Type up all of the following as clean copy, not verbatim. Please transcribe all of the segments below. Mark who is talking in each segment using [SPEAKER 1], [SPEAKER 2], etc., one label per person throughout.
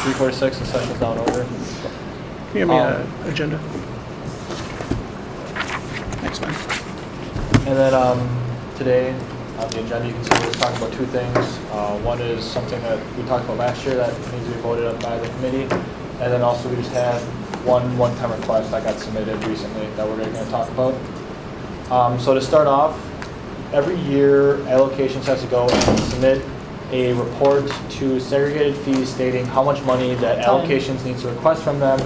[SPEAKER 1] 346, the session's now in order.
[SPEAKER 2] Can you give me an agenda? Thanks, man.
[SPEAKER 1] And then today on the agenda, you can see we're talking about two things. One is something that we talked about last year that needs to be voted on by the committee. And then also we just have one-time request that got submitted recently that we're going to talk about. So to start off, every year allocations has to go and submit a report to segregated fees stating how much money that allocations needs to request from them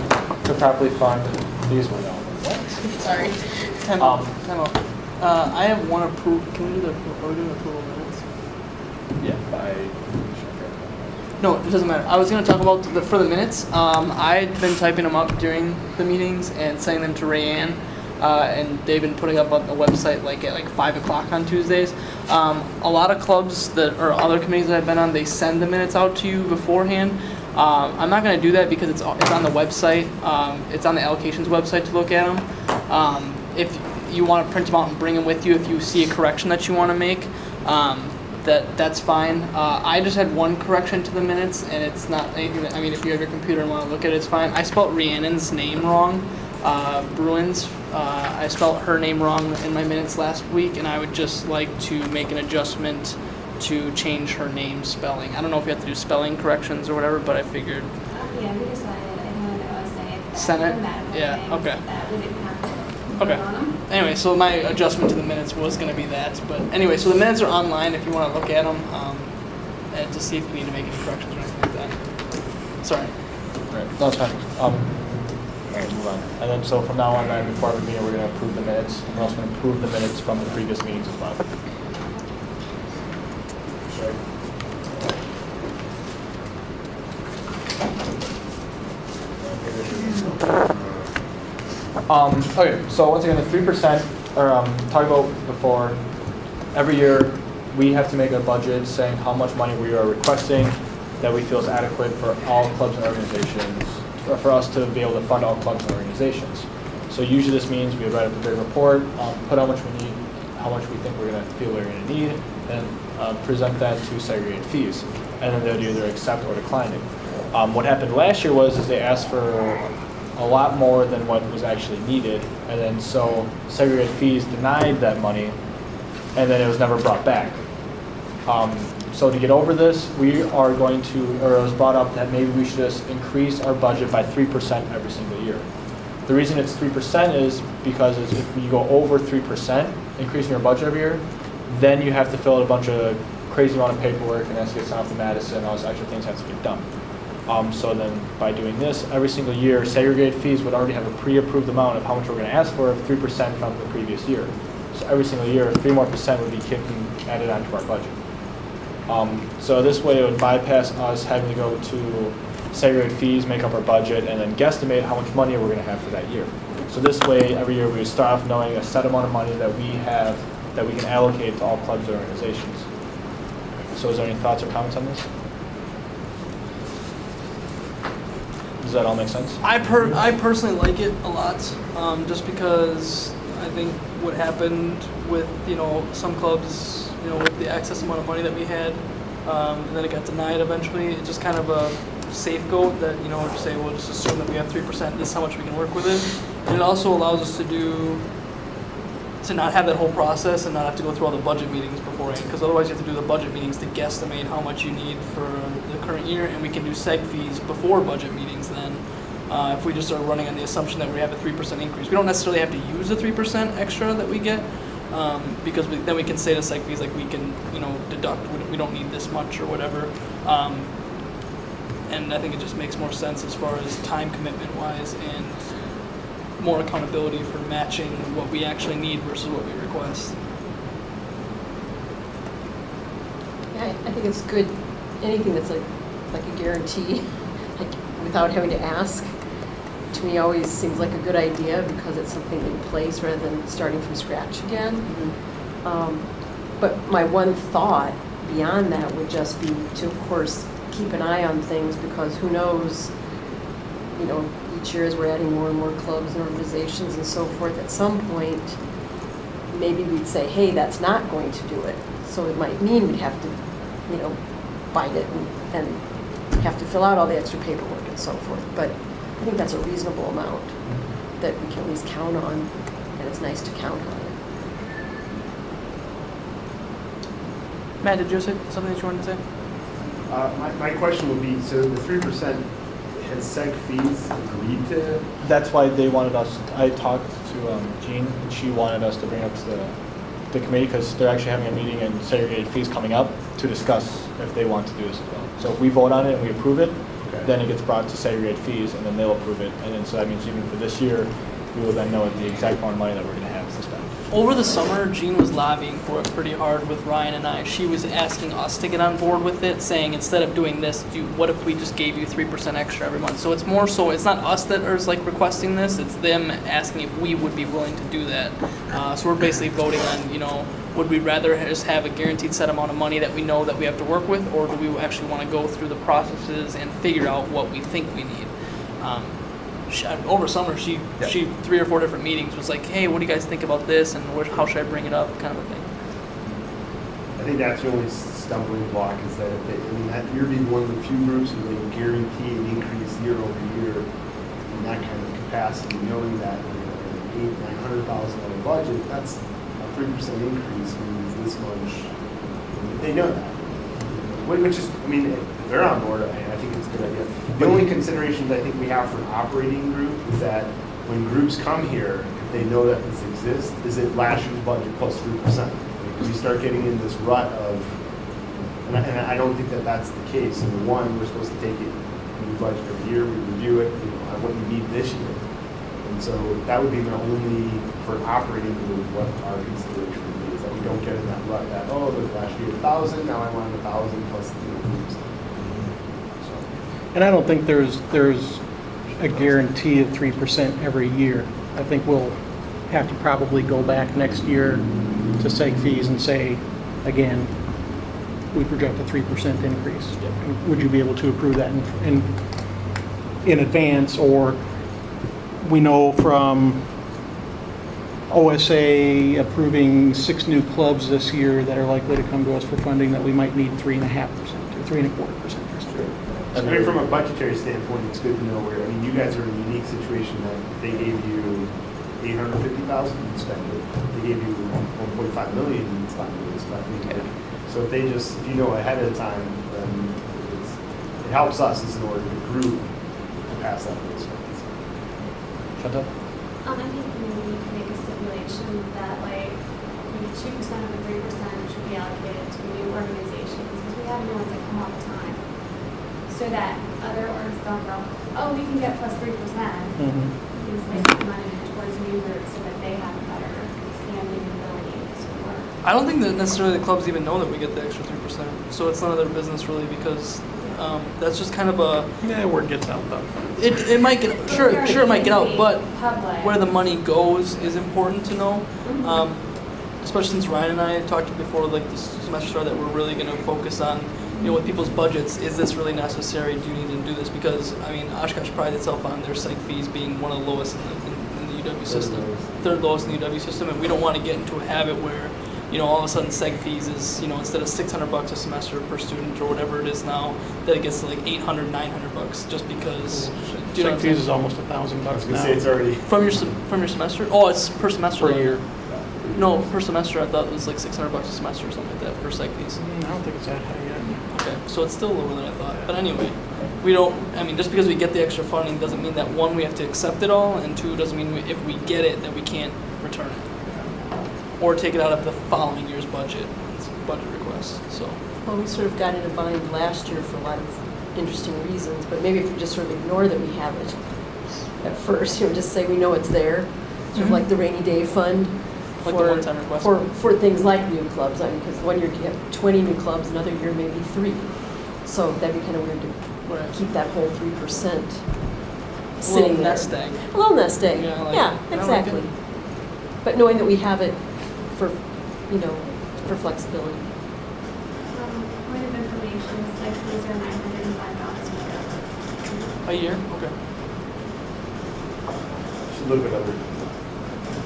[SPEAKER 1] to properly fund these.
[SPEAKER 3] Sorry. Time out. I have one approval. Can we do the approval minutes?
[SPEAKER 1] Yeah, by.
[SPEAKER 3] No, it doesn't matter. I was going to talk about for the minutes. I've been typing them up during the meetings and sending them to Rayanne, and they've been putting up on the website at 5 o'clock on Tuesdays. A lot of clubs or other committees that I've been on, they send the minutes out to you beforehand. I'm not going to do that because it's on the website. It's on the allocations website to look at them. If you want to print them out and bring them with you, if you see a correction that you want to make, that's fine. I just had one correction to the minutes, and it's not anything that, I mean, if you have your computer and want to look at it, it's fine. I spelled Rhiannon's name wrong, Bruins. I spelled her name wrong in my minutes last week, and I would just like to make an adjustment to change her name spelling. I don't know if you have to do spelling corrections or whatever, but I figured.
[SPEAKER 4] Yeah, we decided. I know what I was saying.
[SPEAKER 3] Senate? Yeah, okay. Okay. Anyway, so my adjustment to the minutes was going to be that. But anyway, so the minutes are online if you want to look at them and to see if we need to make any corrections or anything like that. Sorry.
[SPEAKER 1] Right. No, it's fine. All right, move on. And then so from now on, before every meeting, we're going to approve the minutes. And we're also going to approve the minutes from the previous meetings as well. Okay, so once again, the 3%, or talked about before, every year we have to make a budget saying how much money we are requesting that we feel is adequate for all clubs and organizations, or for us to be able to fund all clubs and organizations. So usually this means we write up a big report, put how much we need, how much we think we're going to feel we're going to need, and present that to segregated fees. And then they would either accept or decline it. What happened last year was they asked for a lot more than what was actually needed, and then so segregated fees denied that money, and then it was never brought back. So to get over this, we are going to, or it was brought up that maybe we should just increase our budget by 3% every single year. The reason it's 3% is because if you go over 3%, increasing your budget every year, then you have to fill out a bunch of crazy amount of paperwork and it has to get sent off to Madison, all those extra things have to get done. So then by doing this, every single year, segregated fees would already have a pre-approved amount of how much we're going to ask for, 3% from the previous year. So every single year, 3% more would be added onto our budget. So this way it would bypass us having to go to segregated fees, make up our budget, and then guesstimate how much money we're going to have for that year. So this way, every year we would start off knowing a set amount of money that we have that we can allocate to all clubs or organizations. So is there any thoughts or comments on this? Does that all make sense?
[SPEAKER 3] I personally like it a lot, just because I think what happened with some clubs, with the excess amount of money that we had, and then it got denied eventually. It's just kind of a safeguard that just say we'll just assume that we have 3%. This is how much we can work with it, and it also allows us to not have that whole process and not have to go through all the budget meetings beforehand, because otherwise you have to do the budget meetings to guesstimate how much you need for the current year, and we can do seg fees before budget meetings then, if we just are running on the assumption that we have a 3% increase. We don't necessarily have to use the 3% extra that we get, because then we can say to seg fees, like, we can deduct, we don't need this much or whatever, and I think it just makes more sense as far as time commitment wise and more accountability for matching what we actually need versus what we request.
[SPEAKER 5] Yeah, I think it's good. Anything that's like a guarantee, like without having to ask, to me always seems like a good idea because it's something in place rather than starting from scratch again. Mm-hmm. But my one thought beyond that would just be to, of course, keep an eye on things, because who knows, each year as we're adding more and more clubs and organizations and so forth, at some point, maybe we'd say, hey, that's not going to do it. So it might mean we'd have to, bite it and have to fill out all the extra paperwork and so forth. But I think that's a reasonable amount that we can at least count on, and it's nice to count on it.
[SPEAKER 3] Matt, did you say something that you wanted to say?
[SPEAKER 6] My question would be, so the 3%, has seg fees agreed to?
[SPEAKER 1] That's why they wanted us, I talked to Jean, and she wanted us to bring up to the committee because they're actually having a meeting and segregated fees coming up to discuss if they want to do this as well. So if we vote on it and we approve it,
[SPEAKER 6] Okay.
[SPEAKER 1] then it gets brought to segregated fees and then they'll approve it. And then so that means even for this year, we will then know the exact amount of money that we're going to have to spend.
[SPEAKER 3] Over the summer, Jean was lobbying for it pretty hard with Ryan and I. She was asking us to get on board with it, saying instead of doing this, what if we just gave you 3% extra every month? So it's more so, it's not us that is like requesting this, it's them asking if we would be willing to do that. So we're basically voting on, you know, would we rather just have a guaranteed set amount of money that we know that we have to work with, or do we actually want to go through the processes and figure out what we think we need? Over summer, she 3 or 4 different meetings was like, hey, what do you guys think about this, and how should I bring it up, kind of a thing.
[SPEAKER 6] I think that's the only stumbling block is that you're being one of the few groups who they guarantee an increase year over year in that kind of capacity, knowing that an $800,000-$900,000 budget, that's a 3% increase means this much. They know that. Which is, I mean, if they're on board, I think it's a good idea. The only considerations I think we have for an operating group is that when groups come here, if they know that this exists, is it last year's budget plus 3%. We start getting in this rut of, and I don't think that that's the case. Number one, we're supposed to take it, we budget every year, we review it, what you need this year. And so that would be the only, for an operating group, what our consideration would be, is that we don't get in that rut that, oh, look, last year 1,000, now I want 1,000 plus the groups.
[SPEAKER 2] And I don't think there's a guarantee of 3% every year. I think we'll have to probably go back next year to seg fees and say, again, we project a 3% increase. Would you be able to approve that in advance? Or we know from OSA approving 6 new clubs this year that are likely to come to us for funding that we might need 3.5% or 3.25%.
[SPEAKER 6] I mean, from a budgetary standpoint, it's good to know where, I mean, you guys are in a unique situation that if they gave you $850,000, you'd spend it. If they gave you $1.5 million, you'd spend it. So if they just, if you know ahead of time, then it helps us as an order to group to pass out those funds.
[SPEAKER 1] Chantal?
[SPEAKER 4] I think we need to make a stipulation that like maybe 2% of the 3% should be allocated to new organizations, because we have new ones that come all the time. So that other orgs don't go, oh, we can get plus 3%. Because they put money towards new groups so that they have a better standing ability to work.
[SPEAKER 3] I don't think that necessarily the clubs even know that we get the extra 3%. So it's none of their business really, because that's just kind of a.
[SPEAKER 2] Yeah, word gets out though.
[SPEAKER 3] It might get sure it might get out, but
[SPEAKER 4] public.
[SPEAKER 3] where the money goes is important to know. Especially since Ryan and I talked before, like this semester started, that we're really going to focus on, you know, with people's budgets, is this really necessary? Do you need to do this? Because, I mean, Oshkosh prides itself on their seg fees being one of the lowest in the UW system. Third lowest in the UW system, and we don't want to get into a habit where, you know, all of a sudden seg fees is, you know, instead of $600 a semester per student or whatever it is now, that it gets to like $800, $900 just because. Do you know
[SPEAKER 2] Seg fees is almost $1,000
[SPEAKER 6] I was going
[SPEAKER 2] now.
[SPEAKER 6] to say it's already.
[SPEAKER 3] From your semester? Oh, it's per semester.
[SPEAKER 2] Per year.
[SPEAKER 3] No, per semester. I thought it was like $600 a semester or something like that for seg fees.
[SPEAKER 2] I don't think it's that high yet.
[SPEAKER 3] Okay, so it's still lower than I thought. But anyway, we don't, I mean, just because we get the extra funding doesn't mean that, one, we have to accept it all, and two, doesn't mean if we get it that we can't return it. Or take it out of the following year's budget. It's a budget request, so.
[SPEAKER 5] Well, we sort of got in a bind last year for a lot of interesting reasons, but maybe if we just sort of ignore that we have it at first, you know, just say we know it's there, sort of like the rainy day fund.
[SPEAKER 3] Like the one-time request.
[SPEAKER 5] For things like new clubs, I mean, because one year you have 20 new clubs, another year maybe 3. So that'd be kind of weird to keep that whole 3% sitting there.
[SPEAKER 3] Nest egg.
[SPEAKER 5] A little nest egg.
[SPEAKER 3] Yeah, I like
[SPEAKER 5] yeah,
[SPEAKER 3] it.
[SPEAKER 5] exactly. But knowing that we have it for, you know, for flexibility.
[SPEAKER 4] Point of information, seg fees are $905
[SPEAKER 3] A year? Okay.
[SPEAKER 6] Should look at other.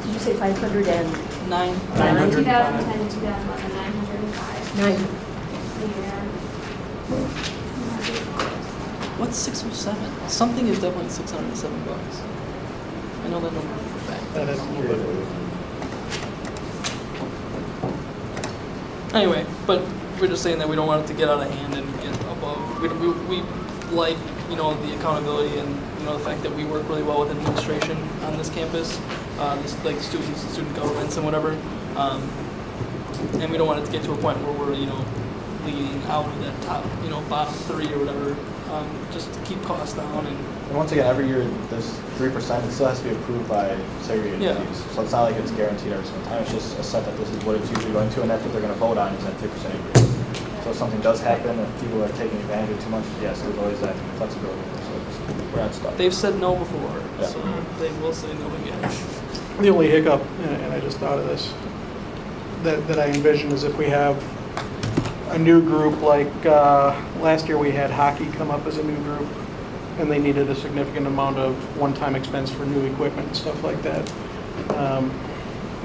[SPEAKER 5] Did you say 500 and
[SPEAKER 3] 9.
[SPEAKER 4] 900. 2010 to 2011, $905
[SPEAKER 5] 9?
[SPEAKER 4] a year.
[SPEAKER 3] What's 607? Something is definitely $607. I know that number for a fact.
[SPEAKER 2] That I don't know, but
[SPEAKER 3] Anyway, but we're just saying that we don't want it to get out of hand and get above. We like, you know, the accountability and, you know, the fact that we work really well with administration on this campus, like students, student governments and whatever. And we don't want it to get to a point where we're, you know, leading out of that top, you know, bottom 3 or whatever, just to keep costs down. And
[SPEAKER 1] once again, every year this 3%, it still has to be approved by segregated
[SPEAKER 3] Yeah.
[SPEAKER 1] fees. So it's not like it's guaranteed every single time. It's just a set that this is what it's usually going to, and that's what they're going to vote on is that 3% increase. So if something does happen, if people are taking advantage of it too much, yes, there's always that flexibility. So we're not stuck.
[SPEAKER 3] they've said no before,
[SPEAKER 1] Yeah.
[SPEAKER 3] so they will say no again.
[SPEAKER 2] the only hiccup, and I just thought of this, that I envision is if we have a new group, like last year we had hockey come up as a new group, and they needed a significant amount of one-time expense for new equipment and stuff like that.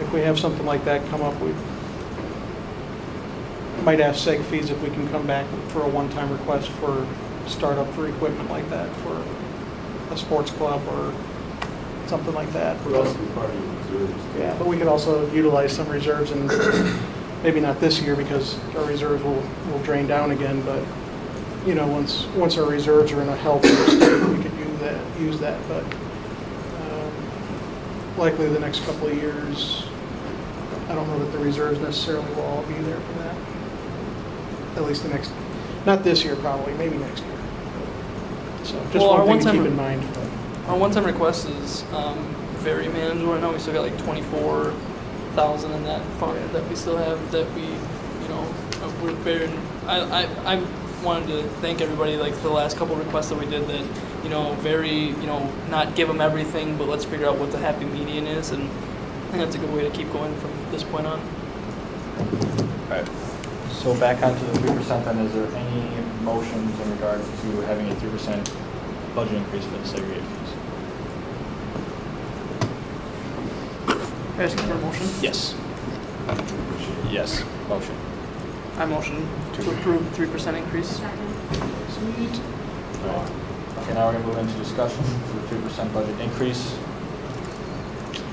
[SPEAKER 2] If we have something like that come up, we might ask seg fees if we can come back for a one-time request for startup for equipment like that for a sports club or something like that.
[SPEAKER 6] Would also be part of your reserves.
[SPEAKER 2] Yeah, but we could also utilize some reserves, and maybe not this year because our reserves will drain down again, but, you know, once our reserves are in a healthier state, we could use that, but likely the next couple of years, I don't know that the reserves necessarily will all be there for that. At least the next, not this year probably, maybe next year. So just
[SPEAKER 3] Well, our
[SPEAKER 2] one thing to
[SPEAKER 3] one-time-
[SPEAKER 2] keep in mind.
[SPEAKER 3] Our one-time request is very manageable right now. We still got like 24,000 in that fund that we still have that we, you know, we're very. I wanted to thank everybody like for the last couple requests that we did that, you know, very, you know, not give them everything, but let's figure out what the happy median is, and I think that's a good way to keep going from this point on.
[SPEAKER 1] All right. So back onto the 3%, then, is there any motions in regards to having a 3% budget increase for the segregated fees?
[SPEAKER 3] Asking for a motion?
[SPEAKER 1] Yes. Yes, motion.
[SPEAKER 3] I motion to approve 3% increase.
[SPEAKER 4] Second.
[SPEAKER 2] Sweet.
[SPEAKER 1] All right. Okay, now we're going to move into discussion for the 3% budget increase.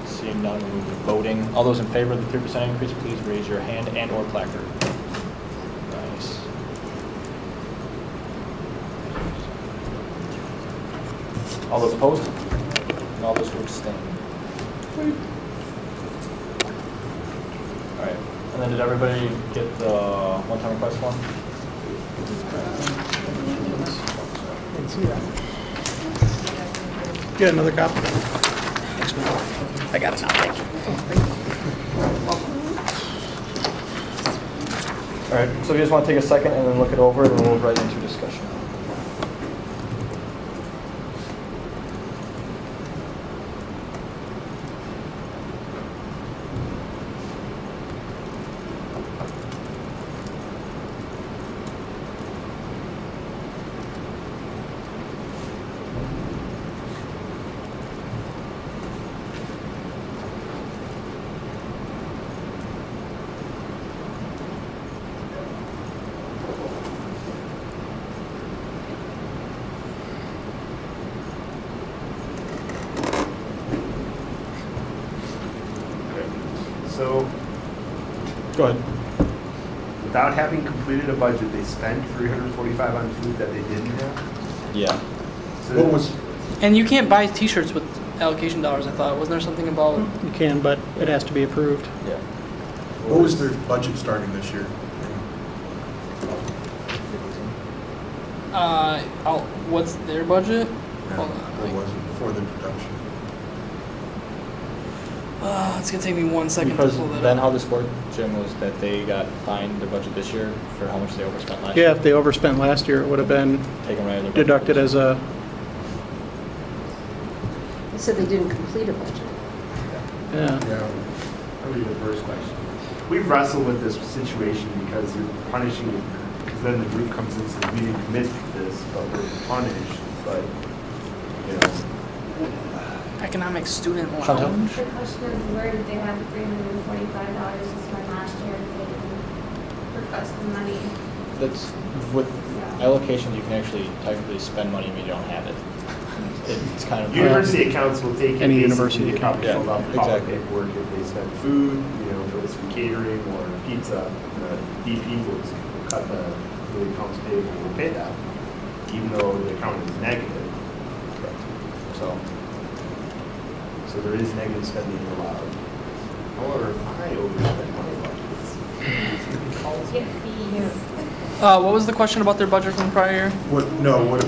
[SPEAKER 1] Seeing none, we move to voting. All those in favor of the 3% increase, please raise your hand and or placard. Nice. All those opposed? And all those who abstain? All right. And then did everybody get the one-time request form?
[SPEAKER 2] Didn't see that. Get another copy. I got it now, thank you.
[SPEAKER 1] All right, so if you just want to take a second and then look it over, and then we'll move right into discussion.
[SPEAKER 6] So,
[SPEAKER 1] Go ahead.
[SPEAKER 6] without having completed a budget, they spent $345 on food that they didn't have.
[SPEAKER 1] Yeah.
[SPEAKER 6] So
[SPEAKER 7] What was,
[SPEAKER 3] And you can't buy T-shirts with allocation dollars. I thought wasn't there something about?
[SPEAKER 2] You can, but it has to be approved.
[SPEAKER 1] Yeah.
[SPEAKER 7] what was their budget starting this year?
[SPEAKER 3] What's their budget?
[SPEAKER 7] Yeah,
[SPEAKER 3] Hold on.
[SPEAKER 7] What was it before the production?
[SPEAKER 3] It's gonna take me 1 second
[SPEAKER 1] Because
[SPEAKER 3] to pull that
[SPEAKER 1] then
[SPEAKER 3] up.
[SPEAKER 1] how this worked, Jim, was that they got fined their budget this year for how much they overspent last
[SPEAKER 2] Yeah,
[SPEAKER 1] year.
[SPEAKER 2] if they overspent last year, it would have been
[SPEAKER 1] Taken right out of their budget.
[SPEAKER 2] deducted as a,
[SPEAKER 5] They said they didn't complete a budget.
[SPEAKER 2] yeah.
[SPEAKER 7] Yeah.
[SPEAKER 6] I'll read the first question. We've wrestled with this situation because you're punishing it, because then the group comes in and says, we didn't commit to this, but we're punished, but, you know.
[SPEAKER 3] Economic student
[SPEAKER 1] Chantal?
[SPEAKER 3] lounge.
[SPEAKER 4] The question is, where did they have $345 to spend last year if they didn't request the money?
[SPEAKER 1] That's with, allocations, you can actually technically spend money when you don't have it. It's kind of.
[SPEAKER 6] University accounts will take
[SPEAKER 2] Any
[SPEAKER 6] it,
[SPEAKER 2] university
[SPEAKER 6] basically, they probably
[SPEAKER 1] account.
[SPEAKER 6] fill out the
[SPEAKER 1] Yeah,
[SPEAKER 6] public
[SPEAKER 1] exactly.
[SPEAKER 6] paperwork if they spend food, you know, if it's for catering or pizza, the DP will cut the accounts payable will pay that, even though the account is negative. So there is negative spending allowed. However, if I overspend my budgets,
[SPEAKER 4] Get fees.
[SPEAKER 3] What was the question about their budget from prior year?
[SPEAKER 7] What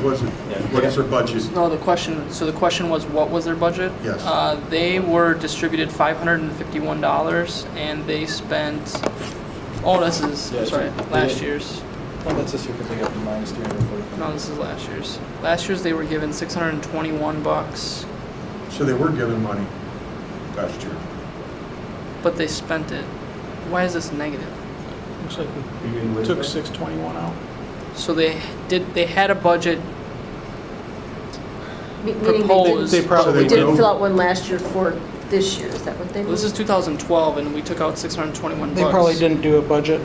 [SPEAKER 7] was it?
[SPEAKER 1] Yeah.
[SPEAKER 7] What is their budget?
[SPEAKER 3] No, the question was what was their budget?
[SPEAKER 7] Yes.
[SPEAKER 3] They were distributed $551 and they spent, this is,
[SPEAKER 1] Yeah,
[SPEAKER 3] sorry,
[SPEAKER 1] so
[SPEAKER 3] last
[SPEAKER 1] they-
[SPEAKER 3] year's.
[SPEAKER 1] No, that's this year because they got the minus 345.
[SPEAKER 3] No, this is last year's. Last year's they were given $621,
[SPEAKER 7] So they were given money last year.
[SPEAKER 3] but they spent it. Why is this negative?
[SPEAKER 2] Looks like
[SPEAKER 6] you in
[SPEAKER 2] we
[SPEAKER 6] wisdom?
[SPEAKER 2] took 621 out.
[SPEAKER 3] So they had a budget
[SPEAKER 5] Meaning
[SPEAKER 3] proposed.
[SPEAKER 2] They probably
[SPEAKER 5] they
[SPEAKER 7] So they
[SPEAKER 5] didn't
[SPEAKER 7] will-
[SPEAKER 5] fill out one last year for this year, is that what they mean?
[SPEAKER 3] This is 2012 and we took out $621.
[SPEAKER 2] They probably didn't do a budget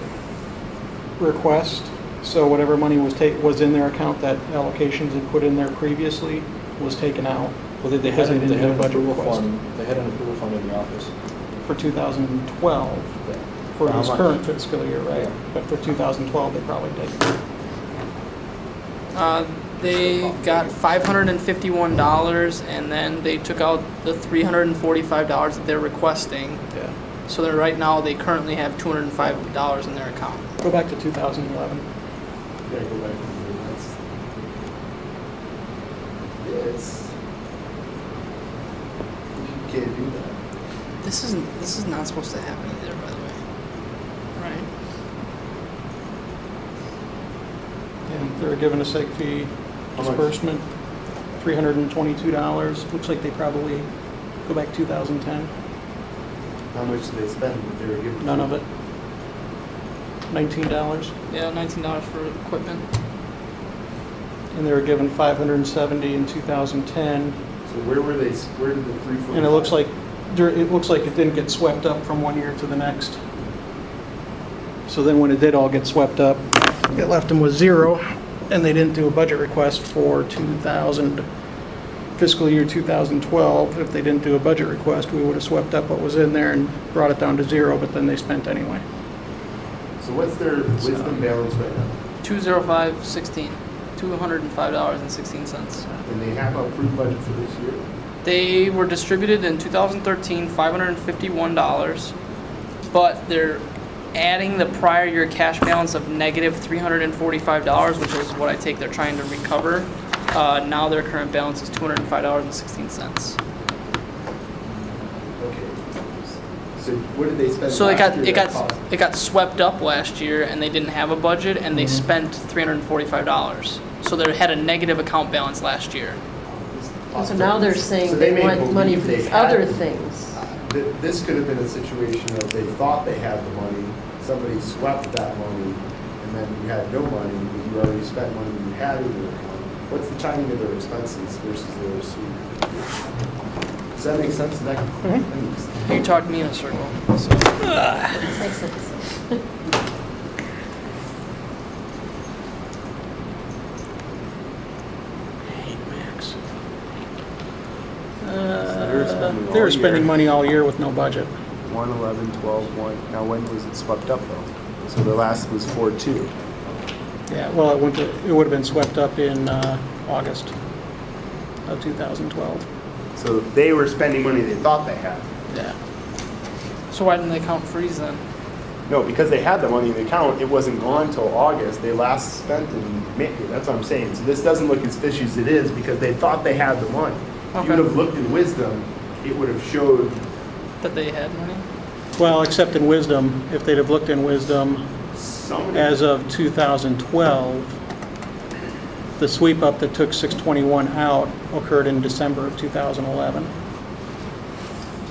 [SPEAKER 2] request, so whatever money was in their account that allocations had put in there previously was taken out
[SPEAKER 1] Well, they
[SPEAKER 2] Because
[SPEAKER 1] had,
[SPEAKER 2] they
[SPEAKER 1] they
[SPEAKER 2] didn't
[SPEAKER 1] had
[SPEAKER 2] do a
[SPEAKER 1] an
[SPEAKER 2] budget
[SPEAKER 1] approval
[SPEAKER 2] request.
[SPEAKER 1] fund. They had an approval fund in the office.
[SPEAKER 2] for 2012, for
[SPEAKER 1] How
[SPEAKER 2] this
[SPEAKER 1] much?
[SPEAKER 2] current fiscal year, right?
[SPEAKER 1] Yeah.
[SPEAKER 2] But for 2012, they probably didn't.
[SPEAKER 3] They got $551 and then they took out the $345 that they're requesting.
[SPEAKER 2] Yeah.
[SPEAKER 3] So they're right now they currently have $205 in their account.
[SPEAKER 2] Go back to 2011.
[SPEAKER 6] Yeah, go back to the Yes. You can't do that.
[SPEAKER 3] This is not supposed to happen either, by the way. Right?
[SPEAKER 2] And they were given a seg fee
[SPEAKER 6] How much?
[SPEAKER 2] disbursement, $322. Looks like they probably, go back 2010,
[SPEAKER 6] How much did they spend if they were given?
[SPEAKER 2] none of it. $19.
[SPEAKER 3] Yeah, $19 for equipment.
[SPEAKER 2] And they were given $570 in 2010.
[SPEAKER 6] So where were they, where did the 345?
[SPEAKER 2] And it looks like it didn't get swept up from one year to the next. So then when it did all get swept up, it left them with zero, and they didn't do a budget request for fiscal year 2012. If they didn't do a budget request, we would have swept up what was in there and brought it down to zero, but then they spent anyway.
[SPEAKER 6] So what's their wisdom balance right now?
[SPEAKER 3] $205.16. $205.16.
[SPEAKER 6] And they have an approved budget for this year?
[SPEAKER 3] They were distributed in 2013, $551, but they're adding the prior year cash balance of negative $345, which is what I take they're trying to recover. Now their current balance is $205.16.
[SPEAKER 6] Okay. So what did they spend
[SPEAKER 3] So
[SPEAKER 6] last year that cost?
[SPEAKER 3] it got swept up last year, and they didn't have a budget, and they spent $345. So they had a negative account balance last year.
[SPEAKER 5] So now they're saying
[SPEAKER 6] So
[SPEAKER 5] they
[SPEAKER 6] may
[SPEAKER 5] want money
[SPEAKER 6] believe
[SPEAKER 5] for
[SPEAKER 6] they
[SPEAKER 5] these
[SPEAKER 6] had
[SPEAKER 5] other
[SPEAKER 6] the-
[SPEAKER 5] things.
[SPEAKER 6] This could have been a situation of they thought they had the money, somebody swept that money, and then you had no money, but you already spent money you had in your account. What's the timing of their expenses versus their receipt? Does that make sense?
[SPEAKER 3] You talked me in a circle. So.
[SPEAKER 5] Makes sense.
[SPEAKER 2] They were spending money all year with no budget.
[SPEAKER 6] 1, 11, 12, 1. Now when was it swept up though? So the last was 4/2.
[SPEAKER 2] Yeah, well, it would have been swept up in August of 2012.
[SPEAKER 6] So they were spending money they thought they had.
[SPEAKER 2] Yeah.
[SPEAKER 3] So why didn't the account freeze then?
[SPEAKER 6] No, because they had the money in the account, it wasn't gone till August. They last spent in May. That's what I'm saying. So this doesn't look as fishy as it is because they thought they had the money. If you
[SPEAKER 3] Okay.
[SPEAKER 6] would have looked in wisdom, it would have showed
[SPEAKER 3] That they had money?
[SPEAKER 2] Well, except in wisdom, if they'd have looked in wisdom
[SPEAKER 6] somebody.
[SPEAKER 2] as of 2012, the sweep up that took 621 out occurred in December of 2011.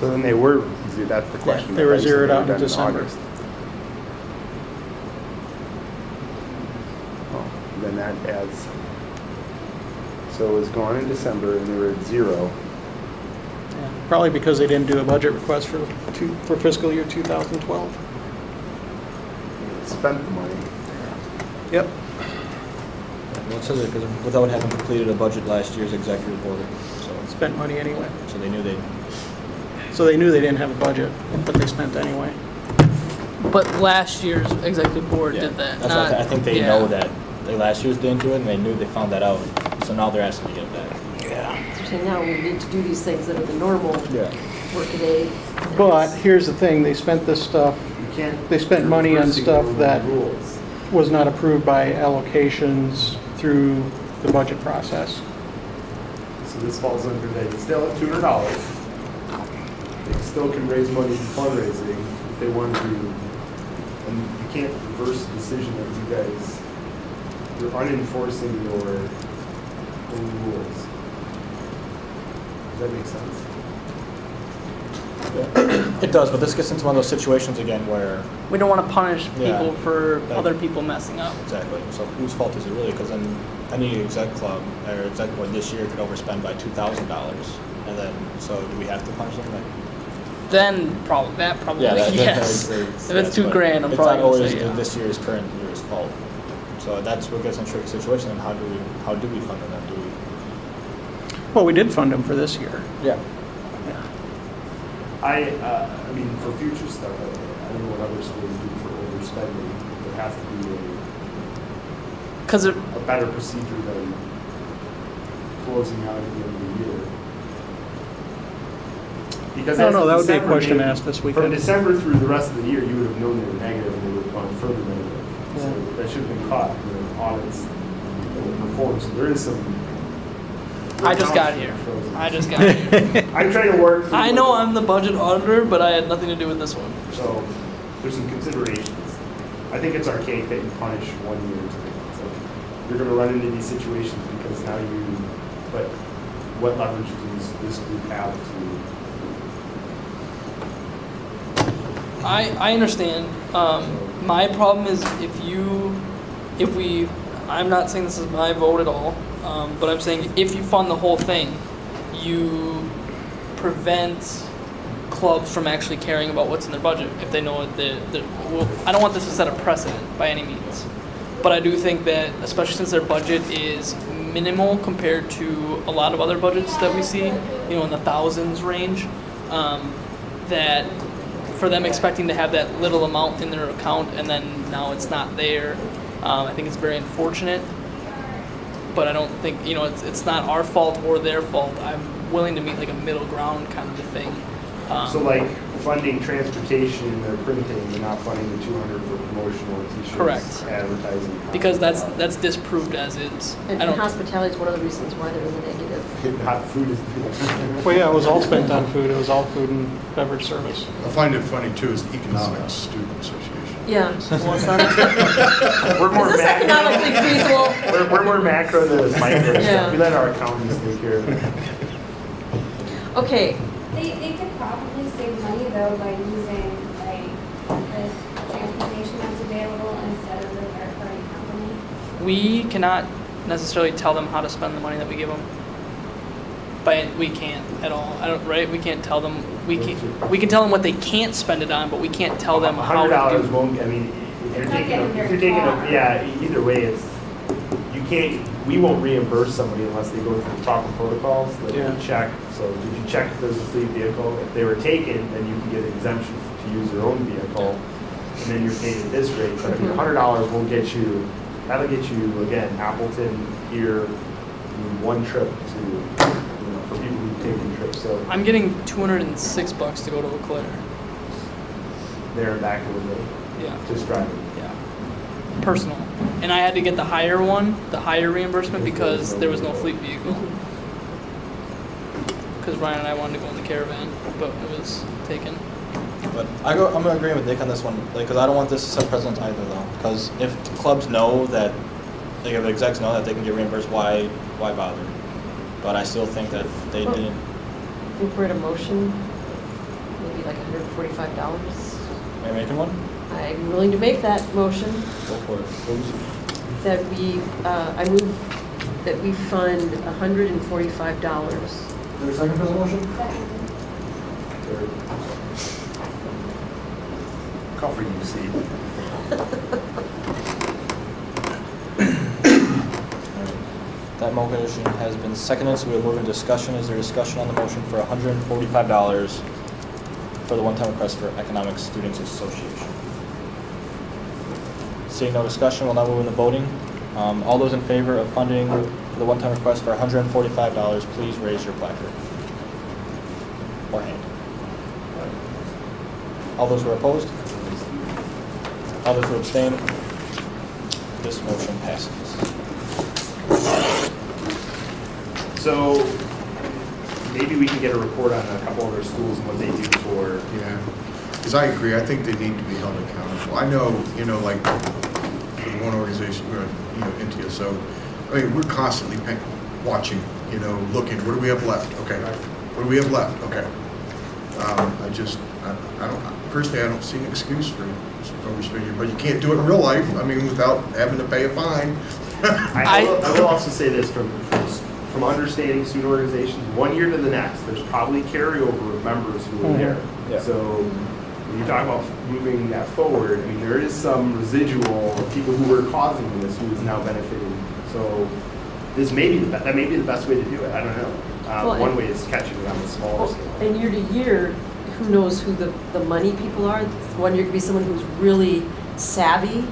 [SPEAKER 6] So then they were, see, that's the question.
[SPEAKER 2] they were
[SPEAKER 6] right? So
[SPEAKER 2] zeroed
[SPEAKER 6] they
[SPEAKER 2] out in
[SPEAKER 6] done
[SPEAKER 2] December.
[SPEAKER 6] August. Oh, then that adds, so it was gone in December and they were at zero.
[SPEAKER 2] Yeah, probably because they didn't do a budget request for fiscal year 2012.
[SPEAKER 6] Spent the money.
[SPEAKER 2] Yep.
[SPEAKER 1] Well, it says it because without having completed a budget last year's executive board, so
[SPEAKER 2] Spent money anyway.
[SPEAKER 1] so they knew they'd.
[SPEAKER 2] So they knew they didn't have a budget, but they spent anyway.
[SPEAKER 3] But last year's executive board
[SPEAKER 1] Yeah.
[SPEAKER 3] did that.
[SPEAKER 1] That's
[SPEAKER 3] not-
[SPEAKER 1] why I think they
[SPEAKER 3] yeah.
[SPEAKER 1] know that they last year's didn't do it, and they knew they found that out. So now they're asking to get it back.
[SPEAKER 2] Yeah.
[SPEAKER 5] So now we need to do these things that are the normal
[SPEAKER 1] Yeah.
[SPEAKER 5] workaday.
[SPEAKER 2] But here's the thing, they spent this stuff,
[SPEAKER 6] You can't.
[SPEAKER 2] They spent money on
[SPEAKER 6] reversing
[SPEAKER 2] stuff
[SPEAKER 6] the
[SPEAKER 2] that-
[SPEAKER 6] rules.
[SPEAKER 2] was not approved by allocations through the budget process.
[SPEAKER 6] So this falls under that, it's still at $200. They still can raise money for fundraising if they want to. And you can't reverse the decision that you guys, you're unenforcing your own rules. Does that make sense?
[SPEAKER 1] It does, but this gets into one of those situations again where,
[SPEAKER 3] We don't want to punish
[SPEAKER 1] Yeah.
[SPEAKER 3] people for
[SPEAKER 1] Like-
[SPEAKER 3] other people messing up.
[SPEAKER 1] exactly, so whose fault is it really? Because then any exec club or exec board this year could overspend by $2,000. And then, so do we have to punish them? Like,
[SPEAKER 3] Then probably yes. If it's $2,000, I'm
[SPEAKER 1] it's
[SPEAKER 3] probably
[SPEAKER 1] not
[SPEAKER 3] gonna
[SPEAKER 1] always
[SPEAKER 3] say yeah.
[SPEAKER 1] this year's current year's fault. So that's what gets in a tricky situation. And how do we fund them? Do we?
[SPEAKER 2] Well, we did fund them for this year.
[SPEAKER 1] Yeah.
[SPEAKER 6] I mean, for future stuff, I don't know what other schools do for overspending. There has to be
[SPEAKER 3] Because
[SPEAKER 6] a better procedure than closing out at the end of the year. Because
[SPEAKER 2] I don't
[SPEAKER 6] as
[SPEAKER 2] know,
[SPEAKER 6] of
[SPEAKER 2] that would be a
[SPEAKER 6] December,
[SPEAKER 2] question
[SPEAKER 6] they-
[SPEAKER 2] asked this
[SPEAKER 6] From
[SPEAKER 2] weekend.
[SPEAKER 6] December through the rest of the year, you would have known they were negative and they would have gone further negative. So that should have been caught in the audits that were performed. So there is some.
[SPEAKER 3] I just got here.
[SPEAKER 6] I'm trying to work. through
[SPEAKER 3] I know
[SPEAKER 6] what-
[SPEAKER 3] I'm the budget auditor, but I had nothing to do with this one.
[SPEAKER 6] So there's some considerations. I think it's archaic that you punish 1 year. So you're going to run into these situations because now but what leverage does this group have to?
[SPEAKER 3] I understand. My problem is I'm not saying this is my vote at all, but I'm saying if you fund the whole thing, you prevent clubs from actually caring about what's in their budget if they know what well, I don't want this to set a precedent by any means, but I do think that especially since their budget is minimal compared to a lot of other budgets that we see, in the thousands range, that for them expecting to have that little amount in their account and then now it's not there, I think it's very unfortunate. But I don't think, it's not our fault or their fault. I'm willing to meet like a middle ground kind of a thing.
[SPEAKER 6] So like funding transportation or printing, and not funding the 200 for promotional t-shirts,
[SPEAKER 3] Correct.
[SPEAKER 6] advertising.
[SPEAKER 3] Because that's disproved as is.
[SPEAKER 5] And
[SPEAKER 3] I don't.
[SPEAKER 5] hospitality is one of the reasons why they're in the negative.
[SPEAKER 6] Hot food is.
[SPEAKER 2] Well, yeah, it was all spent on food. It was all food and beverage service.
[SPEAKER 7] I find it funny too is the Economics Student Association.
[SPEAKER 5] Yeah. Well, it's not,
[SPEAKER 6] We're more
[SPEAKER 5] is this
[SPEAKER 6] macro.
[SPEAKER 5] economically feasible?
[SPEAKER 6] We're more macro than micro
[SPEAKER 5] Yeah.
[SPEAKER 6] stuff. We let our accountants take care of it.
[SPEAKER 5] Okay,
[SPEAKER 4] They could probably save money though by using like the transportation that's available instead of the third party company.
[SPEAKER 3] We cannot necessarily tell them how to spend the money that we give them. We can't at all. Right? We can't tell them. We can tell them what they can't spend it on, but we can't tell them how to
[SPEAKER 6] $100
[SPEAKER 3] do.
[SPEAKER 6] won't. I mean, if you're
[SPEAKER 4] It's not
[SPEAKER 6] taking,
[SPEAKER 4] getting
[SPEAKER 6] if
[SPEAKER 4] very
[SPEAKER 6] you're taking,
[SPEAKER 4] far.
[SPEAKER 6] yeah. Either way, you can't. We won't reimburse somebody unless they go through the proper protocols. Like
[SPEAKER 2] Yeah.
[SPEAKER 6] you check. So did you check if there's a fleet vehicle? If they were taken, then you can get an exemption to use your own vehicle, and then you're paid at this rate. But I mean, $100 won't get you. That'll get you again, Appleton here, one trip to. For people who take the trip, so
[SPEAKER 3] I'm getting $206 to go to Eau Claire.
[SPEAKER 6] they're back in the day,
[SPEAKER 3] Yeah.
[SPEAKER 6] just driving.
[SPEAKER 3] Yeah. Personal. And I had to get the higher reimbursement because there was no fleet vehicle. Because Ryan and I wanted to go in the caravan, but it was taken.
[SPEAKER 1] But I'm going to agree with Nick on this one, because I don't want this to set precedent either, though. Because if clubs know that, if execs know that they can get reimbursed, why bother? But I still think that they didn't.
[SPEAKER 5] I think we're at a motion, maybe like $145.
[SPEAKER 1] Am I making one?
[SPEAKER 5] I'm willing to make that motion,
[SPEAKER 1] Go for it.
[SPEAKER 5] that I move that we fund $145.
[SPEAKER 1] Is there a second for the motion?
[SPEAKER 6] Call for UC.
[SPEAKER 1] That motion has been seconded, so we'll move into discussion. Is there discussion on the motion for $145 for the one-time request for Economic Students Association? Seeing no discussion, we'll now move into voting. All those in favor of funding for the one-time request for $145, please raise your placard or hand. All those who are opposed? All those who abstain? This motion passes.
[SPEAKER 6] So maybe we can get a report on a couple other schools and what they do for.
[SPEAKER 7] Yeah, because I agree. I think they need to be held accountable. I know, like for one organization, NTSO. I mean, we're constantly watching, looking. What do we have left? Okay. What do we have left? Okay. I don't personally. I don't see an excuse for overspending, but you can't do it in real life. I mean, without having to pay a fine.
[SPEAKER 6] I will also say this from understanding student organizations, one year to the next, there's probably carryover of members who are there.
[SPEAKER 1] Yeah.
[SPEAKER 6] So when you talk about moving that forward, I mean, there is some residual of people who were causing this who is now benefiting. So this may be that may be the best way to do it. I don't know. One way is catching it on the smaller scale.
[SPEAKER 5] And year to year, who knows who the money people are? One year could be someone who's really savvy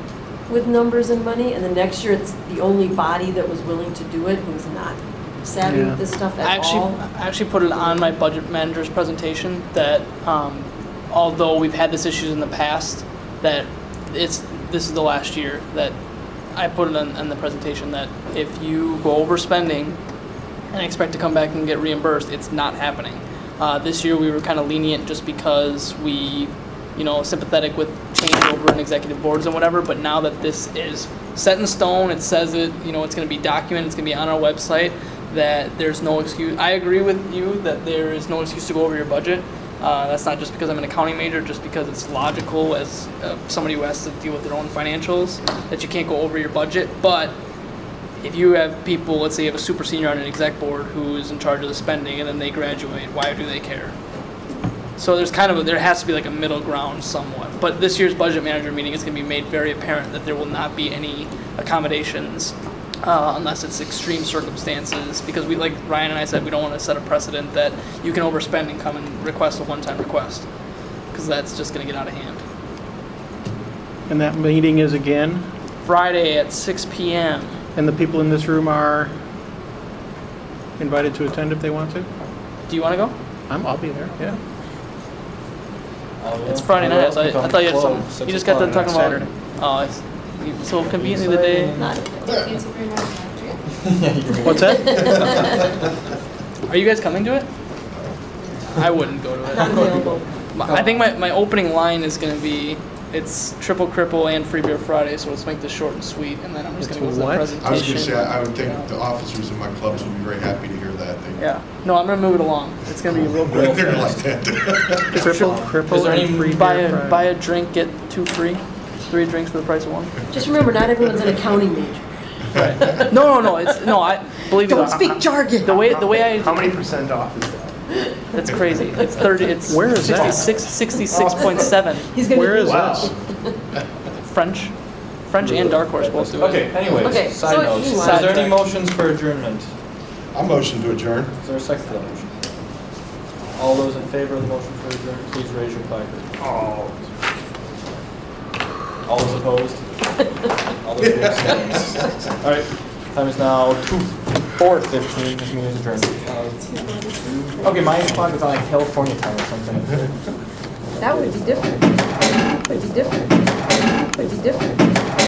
[SPEAKER 5] with numbers and money, and the next year it's the only body that was willing to do it who's not savvy with this stuff at all.
[SPEAKER 3] I actually put it on my budget manager's presentation that although we've had this issues in the past, that this is the last year that I put it on the presentation that if you go overspending and expect to come back and get reimbursed, it's not happening. This year we were kind of lenient just because we, sympathetic with changeover in executive boards and whatever, but now that this is set in stone, it says it, it's going to be documented, it's going to be on our website, that there's no excuse. I agree with you that there is no excuse to go over your budget. That's not just because I'm an accounting major, just because it's logical as somebody who has to deal with their own financials, that you can't go over your budget. But if you have people, let's say you have a super senior on an exec board who is in charge of the spending and then they graduate, why do they care? So there has to be like a middle ground somewhat. But this year's budget manager meeting is going to be made very apparent that there will not be any accommodations unless it's extreme circumstances, because we, like Ryan and I said, we don't want to set a precedent that you can overspend and come and request a one-time request, because that's just going to get out of hand.
[SPEAKER 2] And that meeting is again?
[SPEAKER 3] Friday at 6 p.m.
[SPEAKER 2] And the people in this room are invited to attend if they want to?
[SPEAKER 3] Do you want to go?
[SPEAKER 2] I'll be there, yeah.
[SPEAKER 3] It's Friday night. I thought you had something. You just got done talking about
[SPEAKER 2] Saturday.
[SPEAKER 3] Oh, it's so conveniently the day.
[SPEAKER 2] What's that?
[SPEAKER 3] Are you guys coming to it? I wouldn't go to it.
[SPEAKER 5] Not available.
[SPEAKER 3] I think my opening line is going to be, it's triple cripple and free beer Friday, so let's make this short and sweet, and then I'm just going to go to the
[SPEAKER 2] What?
[SPEAKER 3] presentation.
[SPEAKER 7] I was going to say, I would think the officers in my clubs would be very happy to hear that.
[SPEAKER 3] Yeah. No, I'm going to move it along. It's going to be real quick.
[SPEAKER 7] They're like that.
[SPEAKER 2] Cripple
[SPEAKER 1] Is there any
[SPEAKER 2] and free
[SPEAKER 3] buy
[SPEAKER 2] beer Friday.
[SPEAKER 3] a drink, get 2 free. 3 drinks for the price of 1.
[SPEAKER 5] Just remember, not everyone's an accounting major.
[SPEAKER 3] Right. No. I believe
[SPEAKER 5] Don't
[SPEAKER 3] me.
[SPEAKER 5] speak jargon.
[SPEAKER 3] The way I
[SPEAKER 6] How many % off is that?
[SPEAKER 3] That's crazy. It's 30. It's
[SPEAKER 2] Where is that?
[SPEAKER 3] 66.7.
[SPEAKER 5] He's gonna
[SPEAKER 2] Where
[SPEAKER 5] do
[SPEAKER 2] is
[SPEAKER 6] Wow.
[SPEAKER 2] this?
[SPEAKER 3] French and Dark Horse both do it.
[SPEAKER 1] Okay, anyways,
[SPEAKER 5] Okay,
[SPEAKER 1] side
[SPEAKER 5] so
[SPEAKER 1] notes.
[SPEAKER 5] you
[SPEAKER 1] Is
[SPEAKER 5] want-
[SPEAKER 1] there any motions for adjournment?
[SPEAKER 7] I'm motion to adjourn.
[SPEAKER 1] Is there a second to that motion? All those in favor of the motion for adjournment, please raise your placard.
[SPEAKER 6] Oh.
[SPEAKER 1] All those opposed? All those who abstain? All right, time is now 4:15. This meeting is adjourned. Okay, my clock is on like California time or something.
[SPEAKER 5] That would be different.